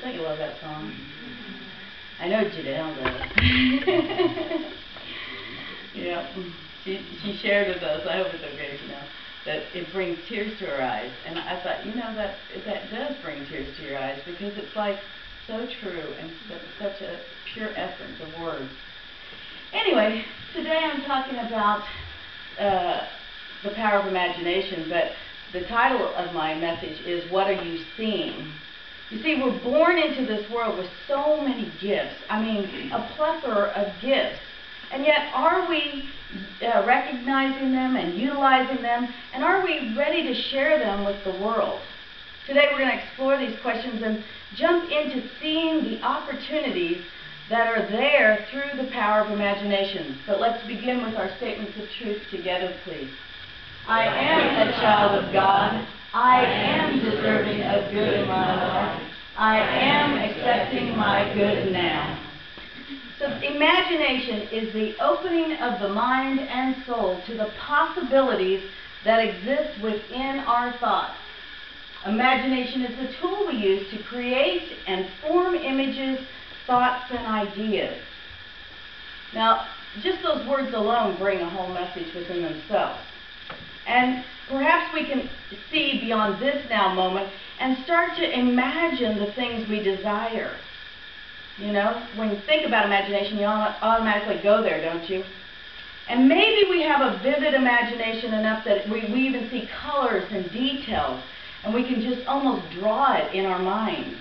Don't you love that song? I know Janelle does. Yeah. She shared with us, I hope it's okay, Janelle, that it brings tears to her eyes. And I thought, you know, that does bring tears to your eyes, because it's like so true and such a pure essence of words. Anyway, today I'm talking about the power of imagination, but the title of my message is, What Are You Seeing? You see, we're born into this world with so many gifts. I mean, a plethora of gifts. And yet, are we recognizing them and utilizing them? And are we ready to share them with the world? Today we're going to explore these questions and jump into seeing the opportunities that are there through the power of imagination. But let's begin with our statements of truth together, please. I am a child of God. I am deserving of good in my life. I am accepting my good now. So imagination is the opening of the mind and soul to the possibilities that exist within our thoughts. Imagination is the tool we use to create and form images, thoughts, and ideas. Now, just those words alone bring a whole message within themselves. And perhaps we can see beyond this now moment and start to imagine the things we desire. You know, when you think about imagination, you automatically go there, don't you? And maybe we have a vivid imagination enough that we even see colors and details, and we can just almost draw it in our mind.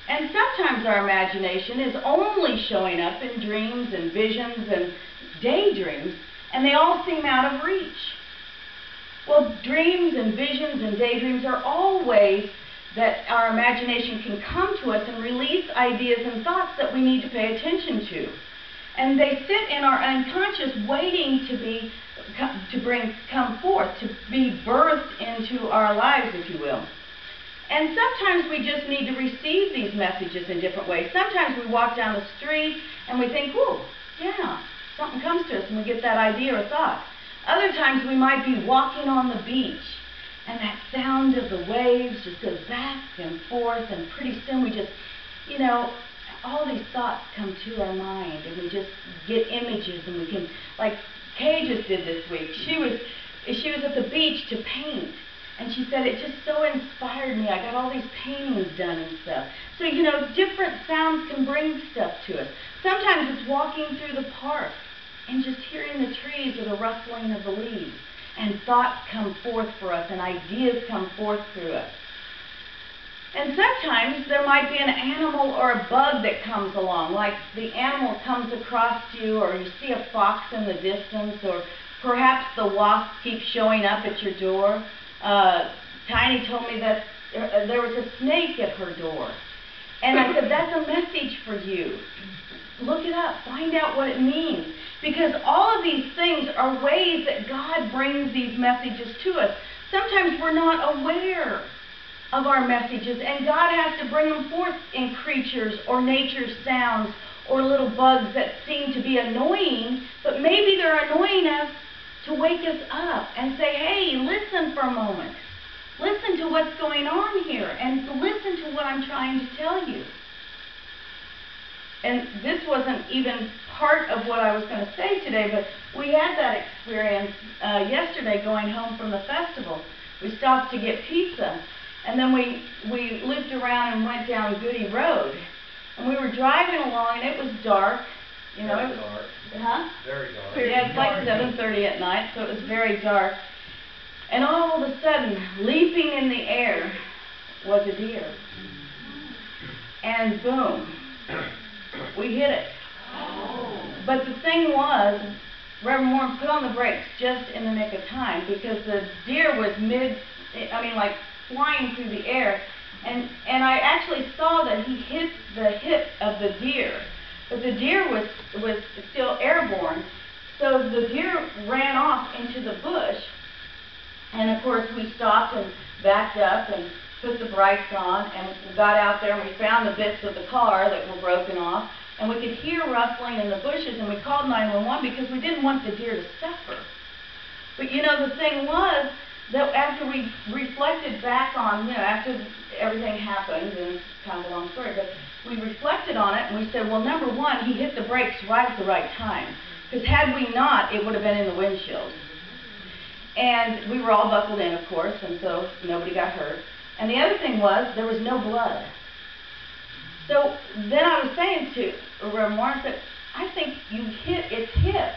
And sometimes our imagination is only showing up in dreams and visions and daydreams, and they all seem out of reach. Well, dreams and visions and daydreams are all ways that our imagination can come to us and release ideas and thoughts that we need to pay attention to. And they sit in our unconscious waiting to come forth, to be birthed into our lives, if you will. And sometimes we just need to receive these messages in different ways. Sometimes we walk down the street and we think, whoa, yeah, something comes to us and we get that idea or thought. Other times we might be walking on the beach, and that sound of the waves just goes back and forth, and pretty soon we just, you know, all these thoughts come to our mind, and we just get images, and we can, like Kay just did this week. She was at the beach to paint, and she said, it just so inspired me. I got all these paintings done and stuff. So, you know, different sounds can bring stuff to us. Sometimes it's walking through the park and just hearing the trees or the rustling of the leaves. And thoughts come forth for us, and ideas come forth through us. And sometimes there might be an animal or a bug that comes along, like the animal comes across you, or you see a fox in the distance, or perhaps the wasp keeps showing up at your door. Tiny told me that there was a snake at her door. And I said, that's a message for you. Look it up. Find out what it means. Because all of these things are ways that God brings these messages to us. Sometimes we're not aware of our messages, and God has to bring them forth in creatures or nature sounds or little bugs that seem to be annoying, but maybe they're annoying us to wake us up and say, hey, listen for a moment. Listen to what's going on here, and listen to what I'm trying to tell you. And this wasn't even part of what I was going to say today, but we had that experience yesterday going home from the festival. We stopped to get pizza, and then we looped around and went down Goody Road. And we were driving along, and it was dark. You know, very dark. Huh? Very dark. Yeah, it's like 7:30 at night, so it was very dark. And all of a sudden, leaping in the air was a deer. And boom. We hit it. But the thing was, Reverend Warren put on the brakes just in the nick of time, because the deer was like flying through the air. And I actually saw that he hit the hip of the deer. But the deer was still airborne. So the deer ran off into the bush. And of course we stopped and backed up and put the brakes on, and we got out there and we found the bits of the car that were broken off, and we could hear rustling in the bushes, and we called 911 because we didn't want the deer to suffer. But you know, the thing was that after we reflected back on, after everything happened, and it's kind of a long story, but we reflected on it and we said, well, number one, he hit the brakes right at the right time. Because had we not, it would have been in the windshield. And we were all buckled in, of course, and so nobody got hurt. And the other thing was, there was no blood. So then I was saying to Reverend Warren, I said, I think you hit its hip.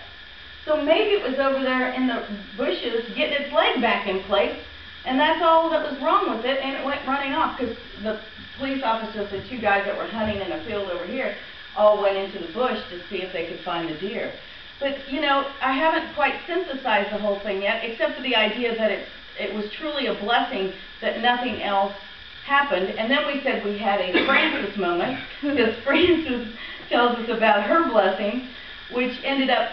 So maybe it was over there in the bushes getting its leg back in place, and that's all that was wrong with it, and it went running off, because the police officers, the two guys that were hunting in a field over here, all went into the bush to see if they could find the deer. But, I haven't quite synthesized the whole thing yet, except for the idea that it was truly a blessing that nothing else happened. And then we said we had a Francis moment, because Francis tells us about her blessing, which ended up,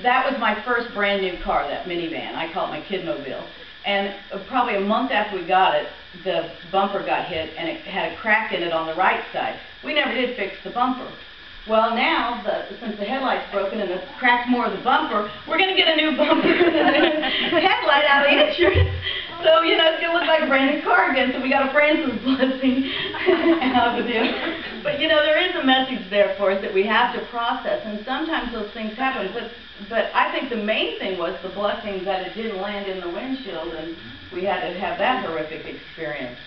that was my first brand new car, that minivan. I call it my kidmobile. And probably a month after we got it, the bumper got hit, and it had a crack in it on the right side. We never did fix the bumper. Well, now, since the headlight's broken and the crack's more of the bumper, we're going to get a new bumper headlight out of the insurance. So, it's going to look like a brand new car again. So we got a Francis blessing out of the deal. But, there is a message there for us that we have to process. And sometimes those things happen. But I think the main thing was the blessing that it didn't land in the windshield, and we had to have that horrific experience.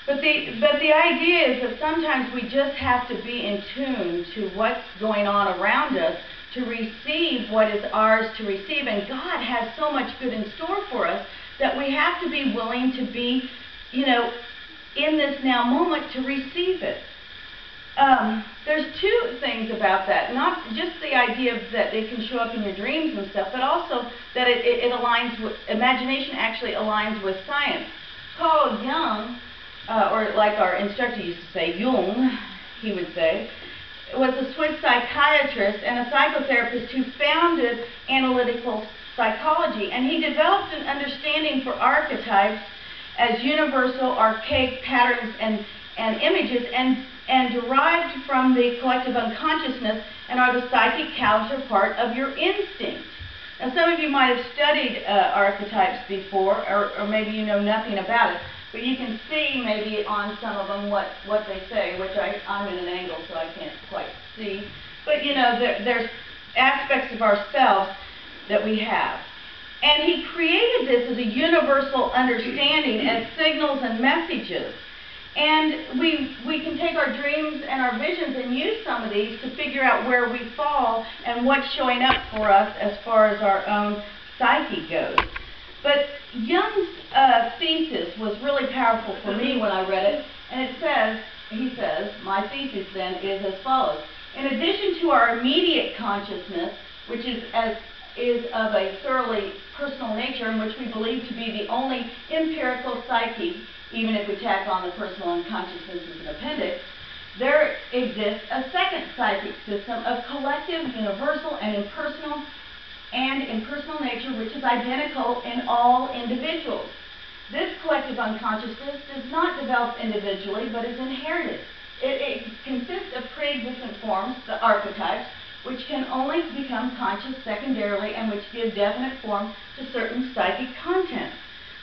But the idea is that sometimes we just have to be in tune to what's going on around us to receive what is ours to receive. And God has so much good in store for us that we have to be willing to be, in this now moment to receive it. There's two things about that. Not just the idea that it can show up in your dreams and stuff, but also that it aligns with, imagination actually aligns with science. Carl Jung, or like our instructor used to say, Jung, he would say, was a Swiss psychiatrist and a psychotherapist who founded analytical psychology. And he developed an understanding for archetypes as universal archaic patterns and images and derived from the collective unconsciousness and are the psychic counterpart of your instinct. Now, some of you might have studied archetypes before, or maybe you know nothing about it. But you can see maybe on some of them what they say, which I'm in an angle so I can't quite see. But there's aspects of ourselves that we have. And he created this as a universal understanding as signals and messages. And we can take our dreams and our visions and use some of these to figure out where we fall and what's showing up for us as far as our own psyche goes. But Jung's thesis was really powerful for me when I read it, and he says, my thesis then is as follows. In addition to our immediate consciousness, which is of a thoroughly personal nature in which we believe to be the only empirical psyche, even if we tack on the personal unconsciousness as an appendix, there exists a second psychic system of collective, universal, and impersonal nature, which is identical in all individuals. This collective unconsciousness does not develop individually, but is inherited. It consists of pre-existent forms, the archetypes, which can only become conscious secondarily and which give definite form to certain psychic content.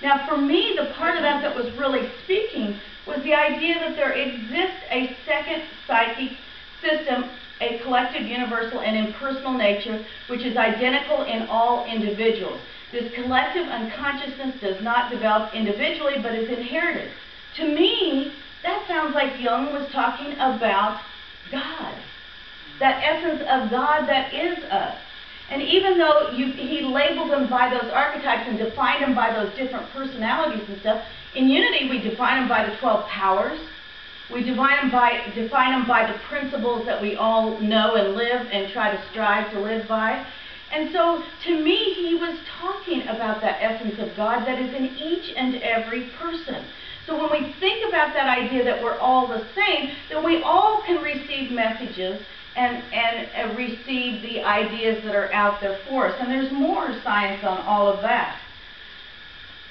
Now, for me, the part of that was really speaking was the idea that there exists a second psychic system, a collective, universal, and impersonal nature, which is identical in all individuals. This collective unconsciousness does not develop individually, but is inherited. To me, that sounds like Jung was talking about God, that essence of God that is us. And even though he labeled them by those archetypes and defined them by those different personalities and stuff, in Unity we define them by the 12 powers. We define them by the principles that we all know and live and try to strive to live by. And so, to me, he was talking about that essence of God that is in each and every person. So when we think about that idea that we're all the same, then we all can receive messages and receive the ideas that are out there for us. And there's more science on all of that.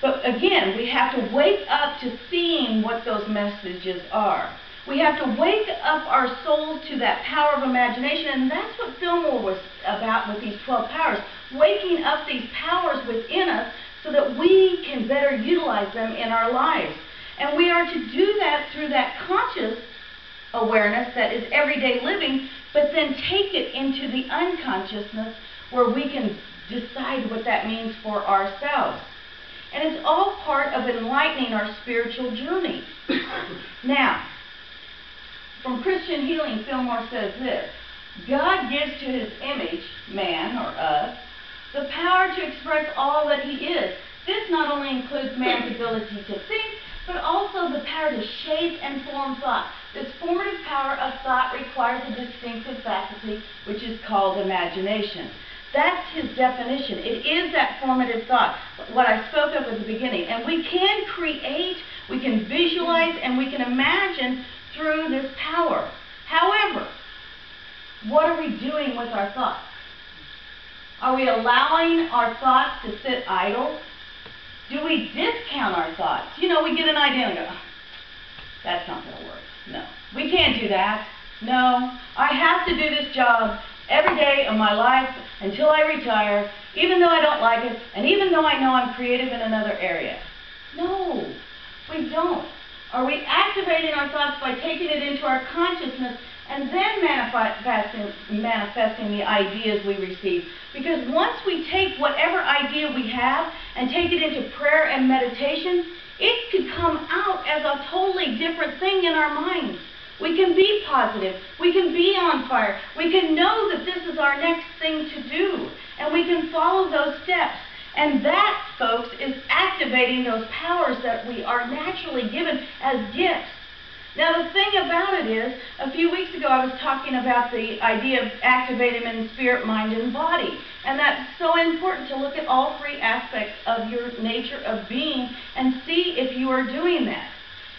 But again, we have to wake up to seeing what those messages are. We have to wake up our souls to that power of imagination, and that's what Fillmore was about with these 12 powers. Waking up these powers within us so that we can better utilize them in our lives. And we are to do that through that conscious awareness that is everyday living, but then take it into the unconsciousness where we can decide what that means for ourselves. And it's all part of enlightening our spiritual journey. Now, from Christian Healing, Fillmore says this: God gives to his image, man or us, the power to express all that he is. This not only includes man's ability to think, but also the power to shape and form thought. This formative power of thought requires a distinctive faculty, which is called imagination. That's his definition. It is that formative thought, what I spoke of at the beginning. And we can create, we can visualize, and we can imagine through this power. However, what are we doing with our thoughts? Are we allowing our thoughts to sit idle? Do we discount our thoughts? You know, we get an idea and go, oh, that's not going to work. No, we can't do that. No, I have to do this job every day of my life until I retire, even though I don't like it, and even though I know I'm creative in another area. No, we don't. Are we activating our thoughts by taking it into our consciousness and then manifesting the ideas we receive? Because once we take whatever idea we have and take it into prayer and meditation, it could come out as a totally different thing in our minds. We can be positive. We can be on fire. We can know that this is our next thing to do. And we can follow those steps. And that, folks, is activating those powers that we are naturally given as gifts. Now, the thing about it is, a few weeks ago I was talking about the idea of activating them in spirit, mind, and body. And that's so important to look at all three aspects of your nature of being and see if you are doing that.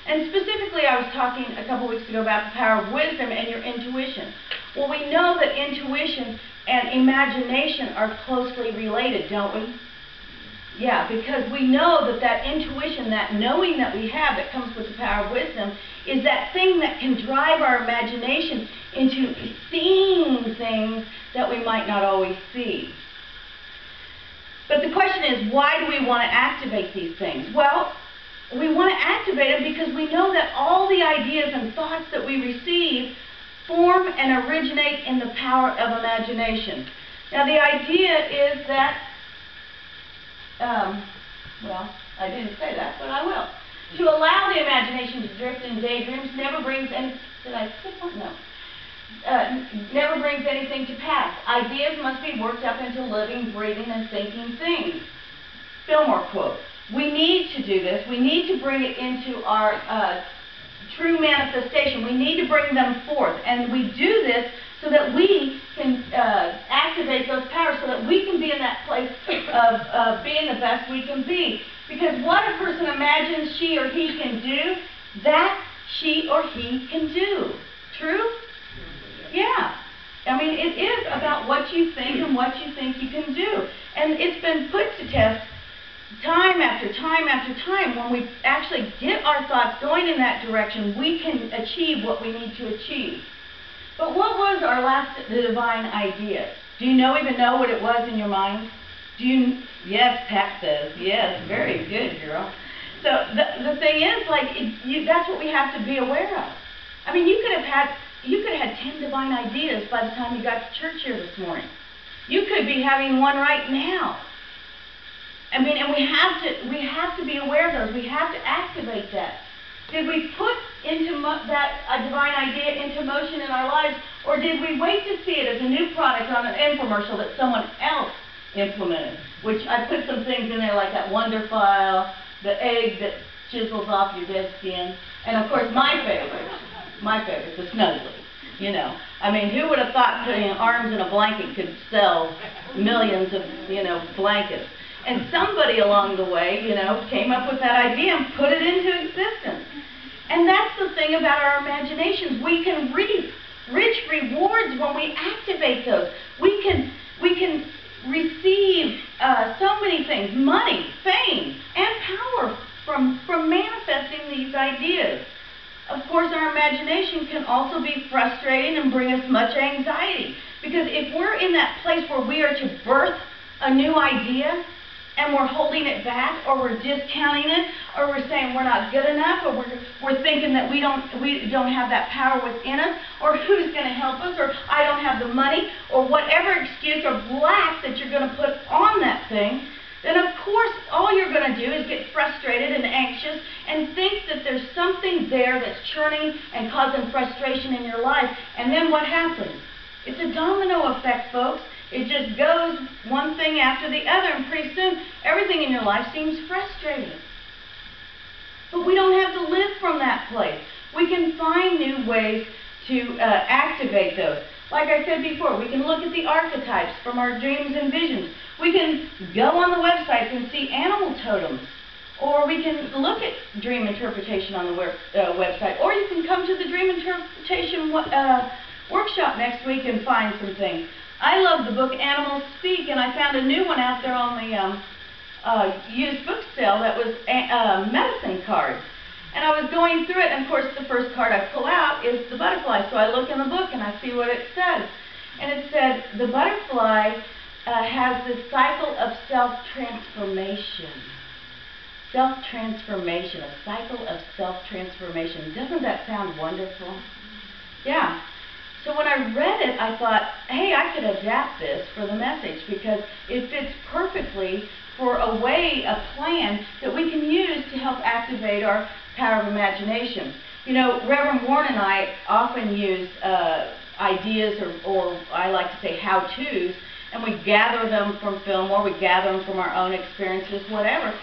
And specifically, I was talking a couple weeks ago about the power of wisdom and your intuition. Well, we know that intuition and imagination are closely related, don't we? Yeah, because we know that that intuition, that knowing that we have that comes with the power of wisdom, is that thing that can drive our imagination into seeing things that we might not always see. But the question is, why do we want to activate these things? Well, we want to activate them because we know that all the ideas and thoughts that we receive form and originate in the power of imagination. Now, the idea is that well, I didn't say that, but I will. To allow the imagination to drift in daydreams never brings any, did I skip one? No. Never brings anything to pass. Ideas must be worked up into living, breathing, and thinking things. Fillmore quote. We need to do this. We need to bring it into our true manifestation. We need to bring them forth. And we do this so that we can activate those powers, so that we can be in that place of being the best we can be. Because what a person imagines she or he can do, that she or he can do. True? Yeah. I mean, it is about what you think and what you think you can do. And it's been put to test time after time after time. When we actually get our thoughts going in that direction, we can achieve what we need to achieve. But what was our last divine idea? Do you even know what it was in your mind? Do you? Yes, Pat says. Yes, very good, girl. So the thing is, like, that's what we have to be aware of. I mean, you could have had 10 divine ideas by the time you got to church here this morning. You could be having one right now. I mean, and we have to be aware of those. We have to activate that. Did we put into that divine idea into motion in our lives, or did we wait to see it as a new product on an infomercial that someone else implemented? Which I put some things in there like that Wonder File, the egg that chisels off your dead skin, and of course my favorite, the Snuggly. You know, I mean, who would have thought putting arms in a blanket could sell millions of, blankets? And somebody along the way, came up with that idea and put it into existence. And that's the thing about our imaginations. We can reap rich rewards when we activate those. We can receive so many things, money, fame, and power from manifesting these ideas. Of course, our imagination can also be frustrating and bring us much anxiety. Because if we're in that place where we are to birth a new idea, and we're holding it back, or we're discounting it, or we're saying we're not good enough, or we're thinking that we don't have that power within us, or who's going to help us, or I don't have the money, or whatever excuse or lack that you're going to put on that thing, then of course all you're going to do is get frustrated and anxious and think that there's something there that's churning and causing frustration in your life. And then what happens? It's a domino effect, folks. It just goes one thing after the other, and pretty soon everything in your life seems frustrating. But we don't have to live from that place. We can find new ways to activate those. Like I said before, we can look at the archetypes from our dreams and visions. We can go on the websites and see animal totems. Or we can look at dream interpretation on the website. Or you can come to the dream interpretation workshop next week and find some things. I love the book Animals Speak, and I found a new one out there on the used book sale that was medicine cards. And I was going through it, and of course the first card I pull out is the butterfly. So I look in the book and I see what it says. And it said the butterfly has this cycle of self-transformation. Self-transformation, a cycle of self-transformation. Doesn't that sound wonderful? Yeah. So when I read it, I thought, hey, I could adapt this for the message because it fits perfectly for a plan that we can use to help activate our power of imagination. You know, Reverend Warren and I often use ideas or I like to say how-tos, and we gather them from film or we gather them from our own experiences, whatever.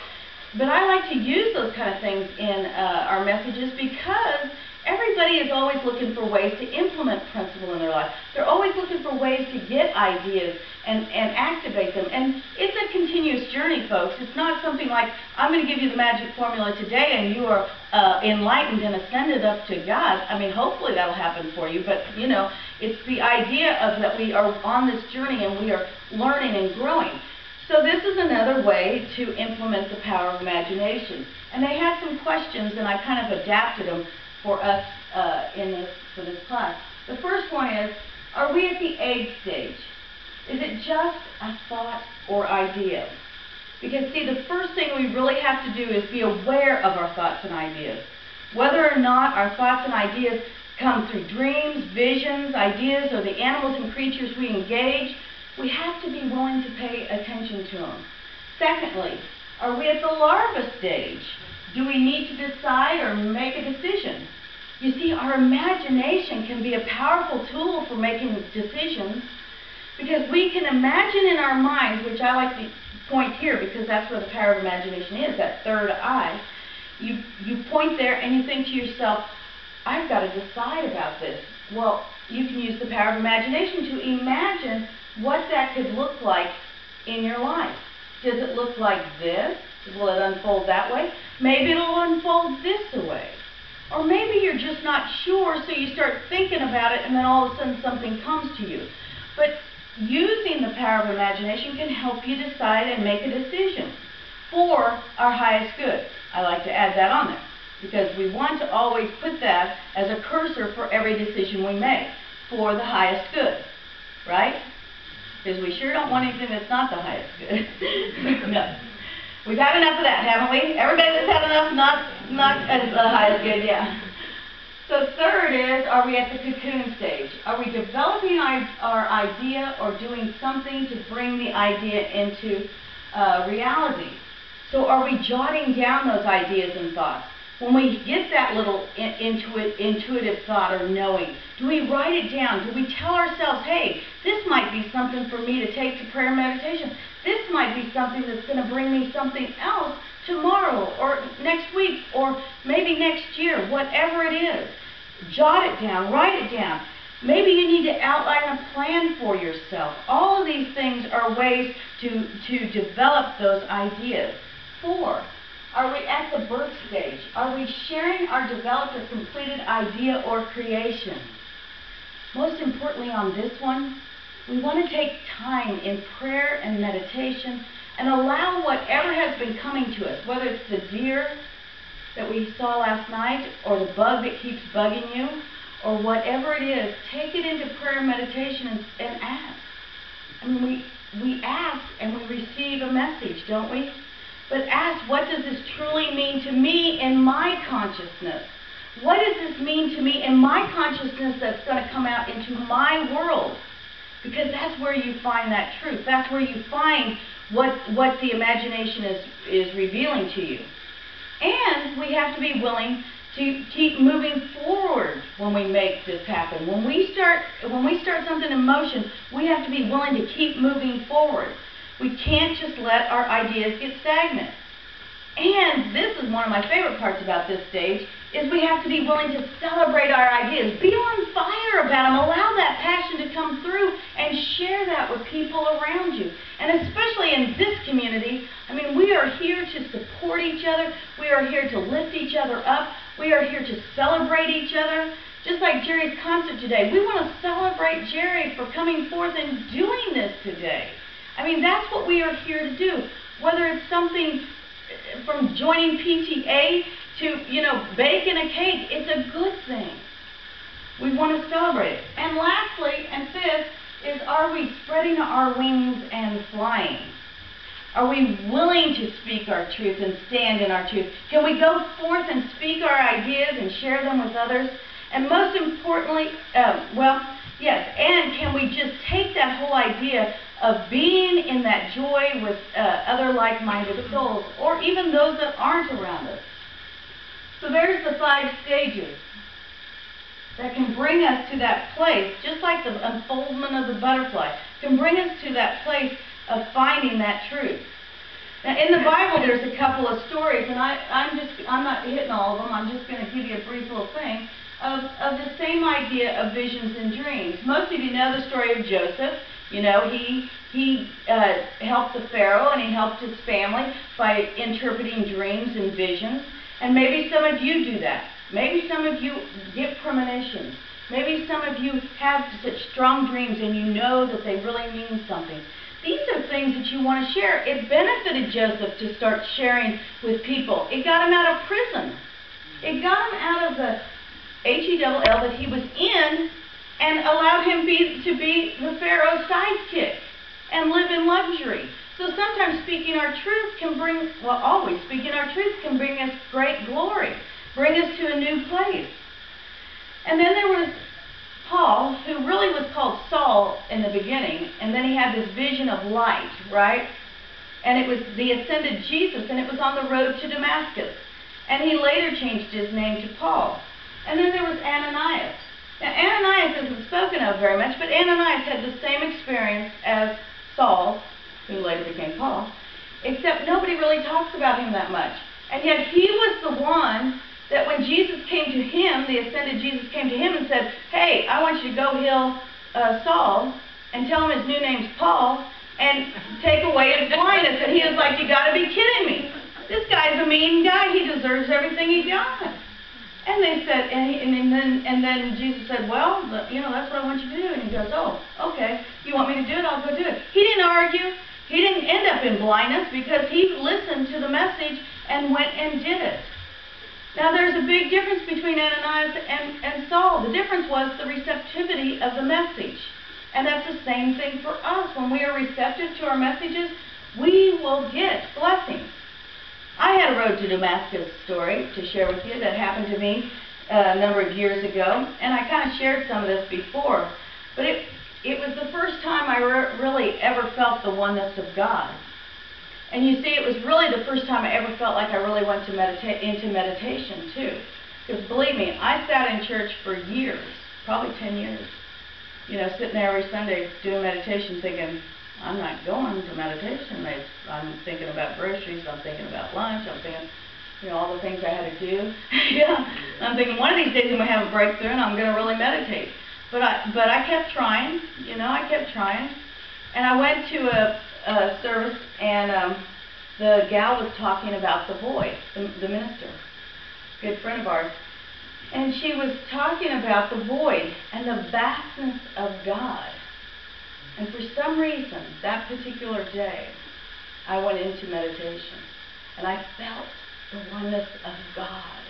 But I like to use those kind of things in our messages because everybody is always looking for ways to implement principle in their life. They're always looking for ways to get ideas and activate them. And it's a continuous journey, folks. It's not something like, I'm going to give you the magic formula today and you are enlightened and ascended up to God. I mean, hopefully that'll happen for you. But, you know, it's the idea of that we are on this journey and we are learning and growing. So this is another way to implement the power of imagination. And they had some questions, and I kind of adapted them for us for this class. The first one is, are we at the egg stage? Is it just a thought or idea? Because see, the first thing we really have to do is be aware of our thoughts and ideas. Whether or not our thoughts and ideas come through dreams, visions, ideas, or the animals and creatures we engage, we have to be willing to pay attention to them. Secondly, are we at the larva stage? Do we need to decide or make a decision? You see, our imagination can be a powerful tool for making decisions because we can imagine in our minds, which I like to point here because that's where the power of imagination is, that third eye. You point there and you think to yourself, I've got to decide about this. Well, you can use the power of imagination to imagine what that could look like in your life. Does it look like this? Will it unfold that way? Maybe it'll unfold this way. Or maybe you're just not sure, so you start thinking about it and then all of a sudden something comes to you. But using the power of imagination can help you decide and make a decision for our highest good. I like to add that on there because we want to always put that as a cursor for every decision we make for the highest good, right? Because we sure don't want anything that's not the highest good. No. We've had enough of that, haven't we? Everybody that's had enough, not as the highest good, yeah. So third is, are we at the cocoon stage? Are we developing our idea or doing something to bring the idea into reality? So are we jotting down those ideas and thoughts? When we get that little intuitive thought or knowing, do we write it down? Do we tell ourselves, hey, this might be something for me to take to prayer meditation. This might be something that's going to bring me something else tomorrow or next week or maybe next year, whatever it is. Jot it down, write it down. Maybe you need to outline a plan for yourself. All of these things are ways to develop those ideas. 4. Are we at the birth stage? Are we sharing our developed or completed idea or creation? Most importantly on this one, we want to take time in prayer and meditation and allow whatever has been coming to us, whether it's the deer that we saw last night or the bug that keeps bugging you or whatever it is, take it into prayer and meditation and ask. I mean, we ask and we receive a message, don't we? But ask, what does this truly mean to me in my consciousness? What does this mean to me in my consciousness that's going to come out into my world? Because that's where you find that truth. That's where you find what the imagination is revealing to you. And we have to be willing to keep moving forward when we make this happen. When we start something in motion, we have to be willing to keep moving forward. We can't just let our ideas get stagnant. And this is one of my favorite parts about this stage, is we have to be willing to celebrate our ideas. Be on fire about them. Allow that passion to come through and share that with people around you. And especially in this community, I mean, we are here to support each other. We are here to lift each other up. We are here to celebrate each other. Just like Jerry's concert today. We want to celebrate Jerry for coming forth and doing this today. I mean, that's what we are here to do. Whether it's something from joining PTA to, baking a cake, it's a good thing. We want to celebrate it. And lastly, and fifth, is are we spreading our wings and flying? Are we willing to speak our truth and stand in our truth? Can we go forth and speak our ideas and share them with others? And most importantly, yes, and can we just take that whole idea of being in that joy with other like-minded souls, or even those that aren't around us? So there's the 5 stages that can bring us to that place, just like the unfoldment of the butterfly, can bring us to that place of finding that truth. Now, in the Bible, there's a couple of stories, and I'm not hitting all of them. I'm just going to give you a brief little thing of the same idea of visions and dreams. Most of you know the story of Joseph. He helped the Pharaoh, and he helped his family by interpreting dreams and visions. And maybe some of you do that. Maybe some of you get premonitions. Maybe some of you have such strong dreams and you know that they really mean something. These are things that you want to share. It benefited Joseph to start sharing with people. It got him out of prison. It got him out of the H-E-double-L that he was in, and allowed him to be the Pharaoh's sidekick and live in luxury. So sometimes speaking our truth can bring, always speaking our truth can bring us great glory, bring us to a new place. And then there was Paul, who really was called Saul in the beginning, and then he had this vision of light, right? And it was the ascended Jesus, and it was on the road to Damascus. And he later changed his name to Paul. And then there was Ananias. Now, Ananias isn't spoken of very much, but Ananias had the same experience as Saul, who later became Paul, except nobody really talks about him that much. And yet he was the one that when Jesus came to him, the ascended Jesus came to him and said, hey, I want you to go heal Saul and tell him his new name's Paul and take away his blindness. And he was like, you got to be kidding me. This guy's a mean guy. He deserves everything he got. And they said, and then Jesus said, well, that's what I want you to do. And he goes, oh, okay, you want me to do it? I'll go do it. He didn't argue. He didn't end up in blindness because he listened to the message and went and did it. Now, there's a big difference between Ananias and Saul. The difference was the receptivity of the message. And that's the same thing for us. When we are receptive to our messages, we will get blessings. I had a road to Damascus story to share with you that happened to me a number of years ago. And I kind of shared some of this before. But it was the first time I really ever felt the oneness of God. And you see, it was really the first time I ever felt like I really went to into meditation, too. Because believe me, I sat in church for years, probably 10 years, sitting there every Sunday doing meditation thinking, I'm not going to meditation. I'm thinking about groceries, I'm thinking about lunch, I'm thinking, all the things I had to do. Yeah, I'm thinking one of these days I'm going to have a breakthrough and I'm going to really meditate. But I kept trying, I kept trying. And I went to a service, and the gal was talking about the voice, the minister, a good friend of ours. And she was talking about the void and the vastness of God. And for some reason, that particular day, I went into meditation. And I felt the oneness of God.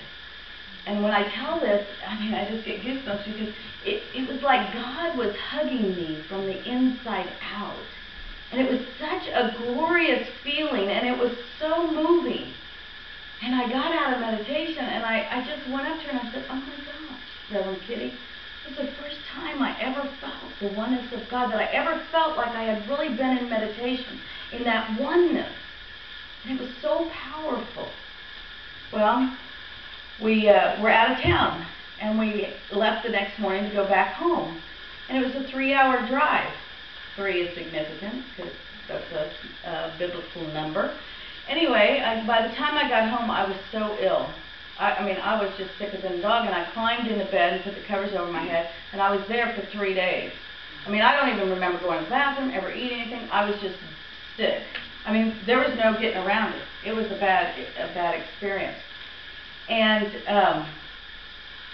And when I tell this, I just get goosebumps because it was like God was hugging me from the inside out. And it was such a glorious feeling, and it was so moving. And I got out of meditation, and I just went up to her and I said, oh my gosh, Reverend Kitty, this is the first time I ever felt the oneness of God, that I ever felt like I had really been in meditation, in that oneness. And it was so powerful. Well, we were out of town, and we left the next morning to go back home. And it was a 3-hour drive. 3 is significant, because that's a biblical number. Anyway, by the time I got home, I was so ill. I mean, I was just sicker than a dog, and I climbed into bed and put the covers over my head, and I was there for 3 days. I mean, I don't even remember going to the bathroom, ever eating anything. I was just sick. I mean, there was no getting around it. It was a bad experience. And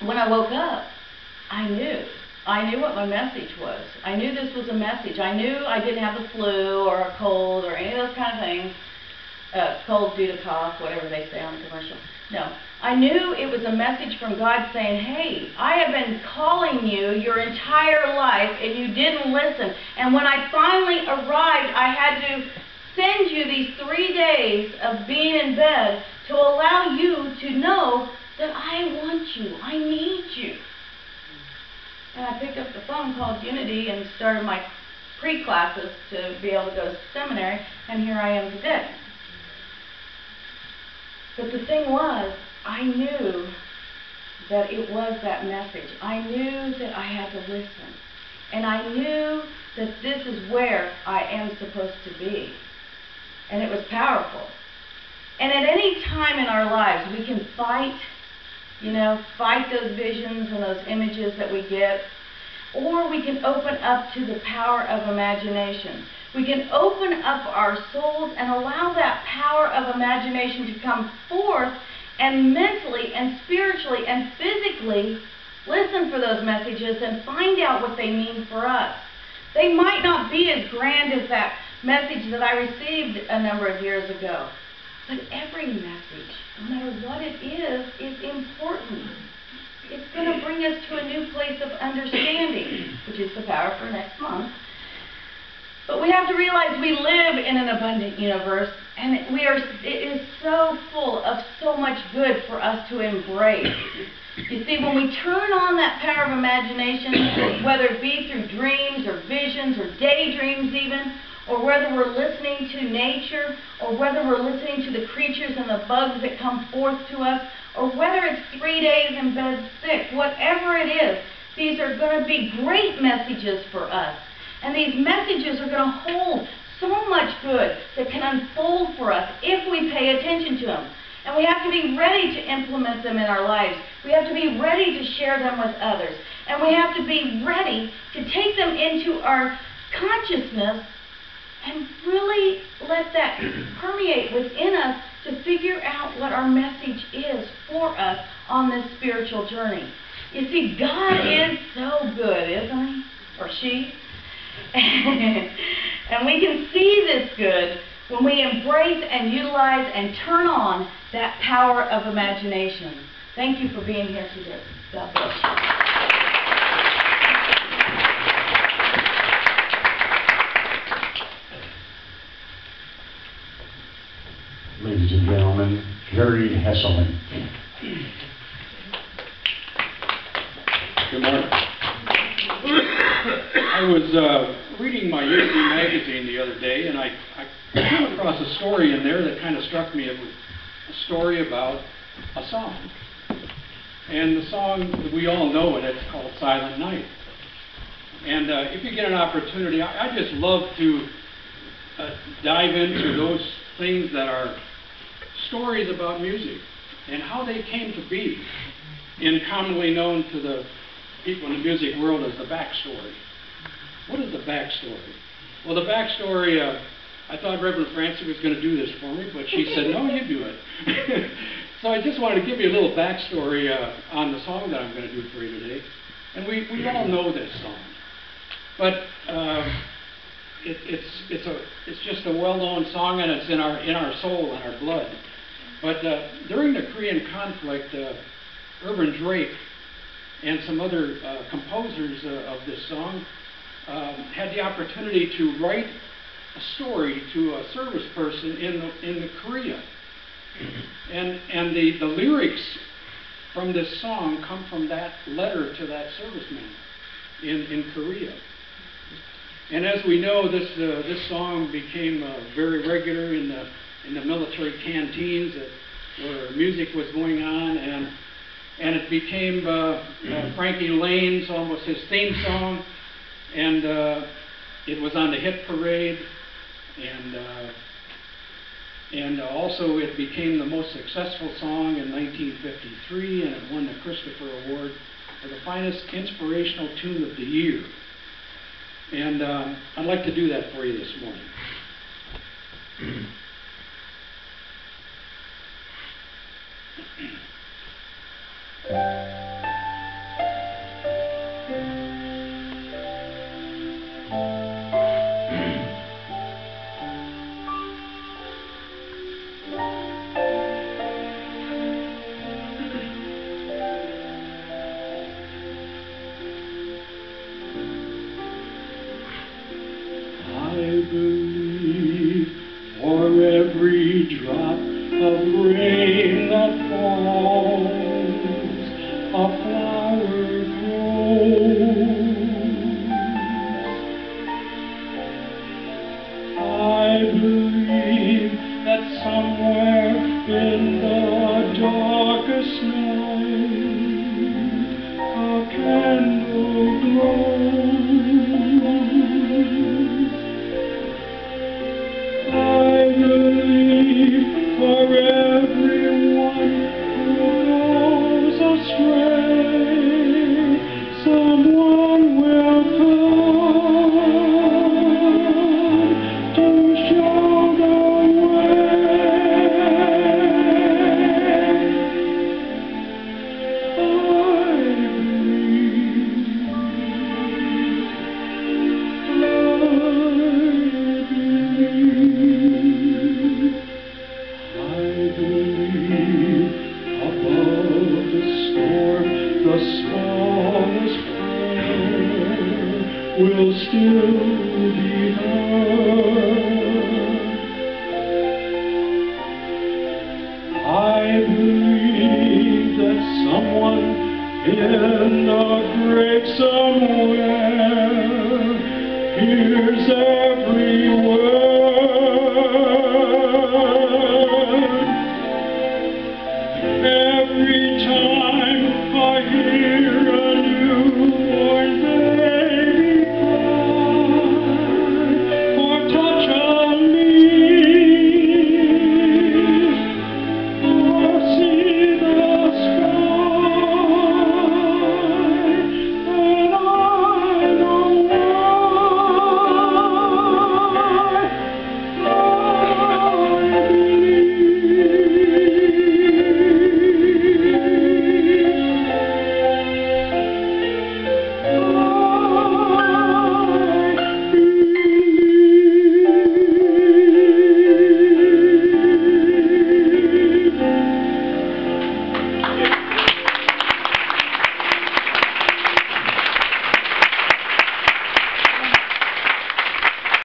when I woke up, I knew what my message was. I knew this was a message. I knew I didn't have the flu or a cold or any of those kind of things. Cold due to cough, whatever they say on the commercial. No. I knew it was a message from God saying, hey, I have been calling you your entire life and you didn't listen. And when I finally arrived, I had to send you these 3 days of being in bed to allow you to know that I want you. I need you. And I picked up the phone, called Unity, and started my pre-classes to be able to go to seminary, and here I am today. But the thing was, I knew that it was that message. I knew that I had to listen. And I knew that this is where I am supposed to be. And it was powerful. And at any time in our lives, we can fight those visions and those images that we get, or we can open up to the power of imagination. We can open up our souls and allow that power of imagination to come forth and mentally and spiritually and physically listen for those messages and find out what they mean for us. They might not be as grand as that message that I received a number of years ago, but every message, no matter what it is important. It's going to bring us to a new place of understanding, which is the power for next month. But we have to realize we live in an abundant universe, and it is so full of so much good for us to embrace. You see, when we turn on that power of imagination, whether it be through dreams or visions or daydreams even, or whether we're listening to nature, or whether we're listening to the creatures and the bugs that come forth to us, or whether it's 3 days in bed sick, whatever it is, these are going to be great messages for us. And these messages are going to hold so much good that can unfold for us if we pay attention to them. And we have to be ready to implement them in our lives. We have to be ready to share them with others. And we have to be ready to take them into our consciousness and really let that permeate within us to figure out what our message is for us on this spiritual journey. You see, God is so good, isn't he? Or she? And we can see this good when we embrace and utilize and turn on that power of imagination. Thank you for being here today. God bless you. Ladies and gentlemen, Harry Hesselman. Good morning. I was reading my Unity magazine the other day, and I came across a story in there that kind of struck me. It was a story about a song. And the song that we all know, and it's called Silent Night. And if you get an opportunity, I just love to dive into those things that are stories about music and how they came to be, and commonly known to the people in the music world as the backstory. What is the backstory? Well, the backstory, I thought Reverend Francie was going to do this for me, but she said, no, you do it. So I just wanted to give you a little backstory on the song that I'm going to do for you today. And we all know this song. But it's just a well-known song, and it's in our soul and our blood. But during the Korean conflict, Irvin Drake and some other composers of this song had the opportunity to write a story to a service person in the Korea. And the lyrics from this song come from that letter to that serviceman in Korea. And as we know, this song became very regular in the military canteens where music was going on, and it became Frankie Lane's almost his theme song, and it was on the hit parade, and also it became the most successful song in 1953, and it won the Christopher Award for the finest inspirational tune of the year. And I'd like to do that for you this morning. I believe for every drop of rain that falls, a flower grows. I believe that somewhere in the darkest night, a candle glows. I believe for everyone who goes astray, someone will come to show the way. I believe above the storm, the smallest prayer will still be heard. I believe that someone in the grave somewhere hears